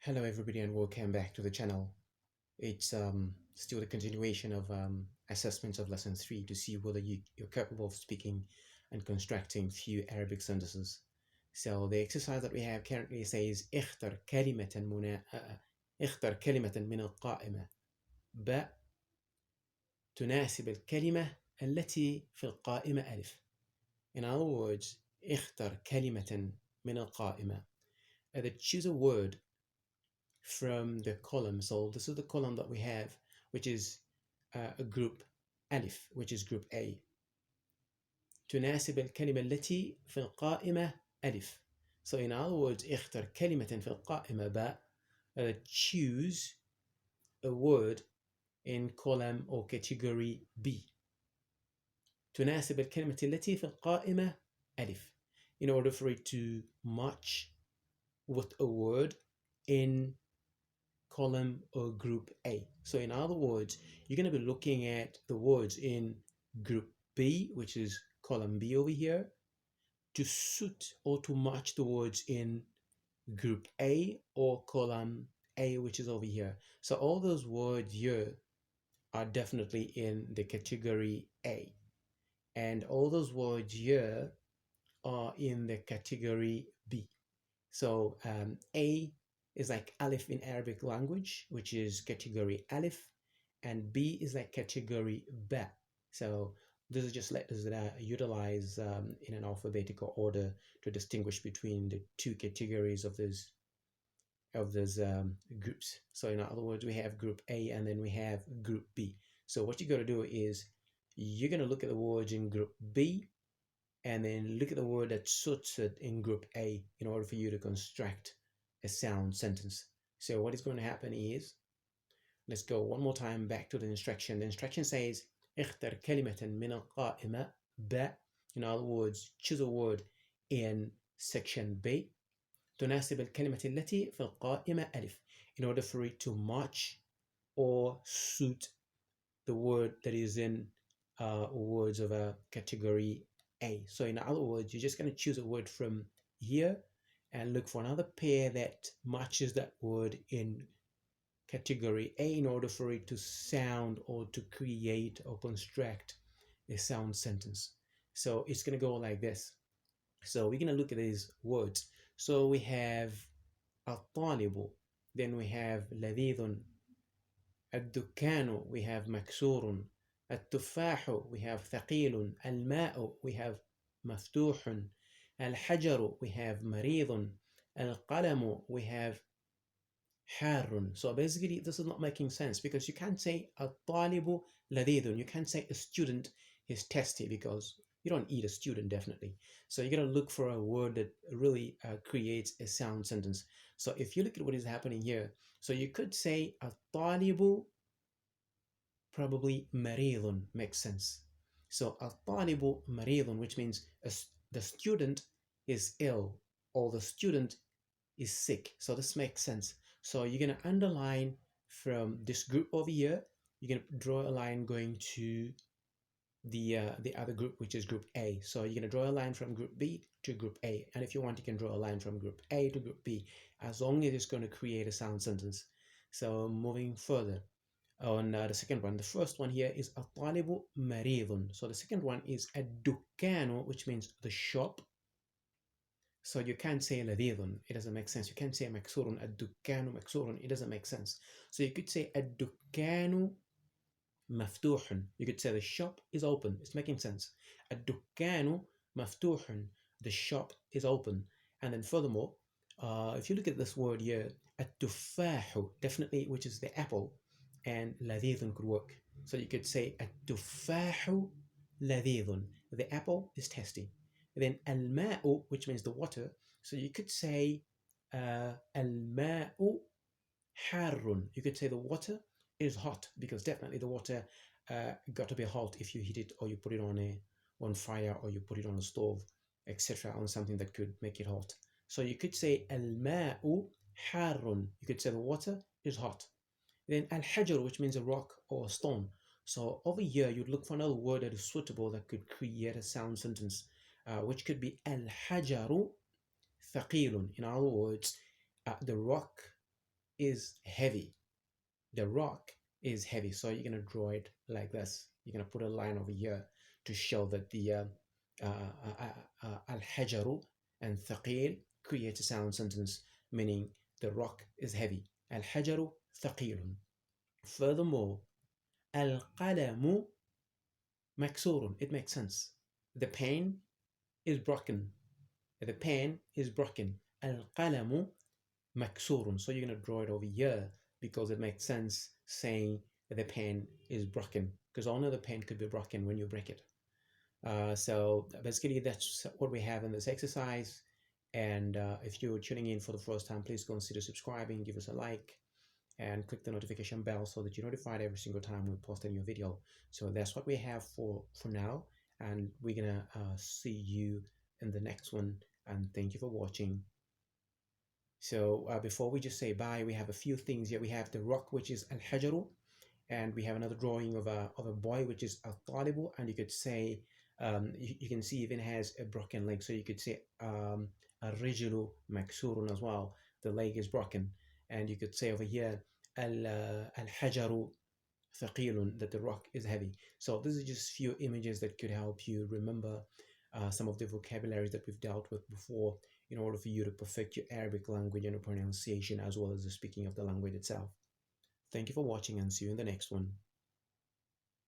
Hello everybody and welcome back to the channel. It's still the continuation of assessments of lesson 3 to see whether you're capable of speaking and constructing few Arabic sentences. So the exercise that we have currently says اختر كلمة من القائمة ب تناسب الكلمة التي في القائمة ألف. In other words, اختر كلمة من القائمة. That choose a word from the column. So this is the column that we have, which is a group ألف, which is group A. تناسب الكلمة التي في القائمة ألف. So in other words, اختر كلمة في القائمة باء. Choose a word in column or category B. تناسب الكلمة التي في القائمة ألف. In order for it to match with a word in column or group A. So in other words, you're going to be looking at the words in group B, which is column B over here, to suit or to match the words in group A or column A, which is over here. So all those words here are definitely in the category A. And all those words here are in the category B. So A is like Alif in Arabic language, which is category Alif, and B is like category Ba. So this is just let us utilize in an alphabetical order to distinguish between the two categories of those groups. So in other words, we have group A and then we have group B. So what you got to do is you're going to look at the words in group B and then look at the word that suits it in group A in order for you to construct a sound sentence. So what is going to happen is, let's go one more time back to the instruction. The instruction says اختر كلمة من القائمة ب. In other words, choose a word in section B تناسب الكلمة التي في القائمة ألف, in order for it to match or suit the word that is in words of a category A. So in other words, you're just going to choose a word from here and look for another pair that matches that word in category A in order for it to sound or to create or construct a sound sentence. So it's going to go like this. So we're going to look at these words. So we have الطالب, then we have لذيذ, الدكان we have مكسور, التفاح we have ثقيل, الماء we have مفتوح, الحجر we have مريض, القلم we have حار. So basically this is not making sense because you can't say الطالب لذيذ. You can't say a student is tasty because you don't eat a student definitely. So you're going to look for a word that really creates a sound sentence. So if you look at what is happening here, so you could say الطالب probably مريض makes sense. So الطالب مريض, which means the student is ill or the student is sick. So this makes sense. So you're going to underline from this group over here. You're going to draw a line going to the other group, which is group A. So you're going to draw a line from group B to group A. And if you want, you can draw a line from group A to group B, as long as it's going to create a sound sentence. So moving further on the second one, the first one here is الطالب مريض. So the second one is الدكان, which means the shop. So you can't say لذيذ, it doesn't make sense. You can't say مكسور, الدكان مكسور, it doesn't make sense. So you could say الدكان مفتوح. You could say the shop is open. It's making sense. الدكان مفتوح, the shop is open. And then furthermore, if you look at this word here, التفاح, definitely, which is the apple, and لذيذ could work. So you could say التفاح لذيذ, the apple is tasty. Then الماء, which means the water, so you could say الماء حار. You could say the water is hot because definitely the water got to be hot if you heat it or you put it on fire or you put it on a stove, etc., on something that could make it hot. So you could say الماء حار. You could say the water is hot. Then الحجر, which means a rock or a stone. So over here you'd look for another word that is suitable that could create a sound sentence, which could be الحجر ثقيل. In other words, the rock is heavy. The rock is heavy. So you're going to draw it like this. You're going to put a line over here to show that the al-hajaru and thaqil creates a sound sentence, meaning the rock is heavy. Al-hajaru thaqilun. Furthermore, al-qalamu maksurun. It makes sense. The pen is broken. The pen is broken. Al-qalamu maksurun. So you're going to draw it over here because it makes sense saying that the pen is broken, because only the pen could be broken when you break it. So basically that's what we have in this exercise. And if you're tuning in for the first time, please consider subscribing, give us a like, and click the notification bell so that you're notified every single time we post a new video. So that's what we have for now, and we're gonna see you in the next one. And thank you for watching. So before we just say bye, we have a few things here. We have the rock, which is al-hajaru, and we have another drawing of a boy, which is al-talibu, and you could say you can see even has a broken leg, so you could say al-rijlu maksurun as well. The leg is broken, and you could say over here al-hajaru thaqilun, that the rock is heavy. So this is just few images that could help you remember some of the vocabularies that we've dealt with before, in order for you to perfect your Arabic language and your pronunciation, as well as the speaking of the language itself. Thank you for watching, and see you in the next one.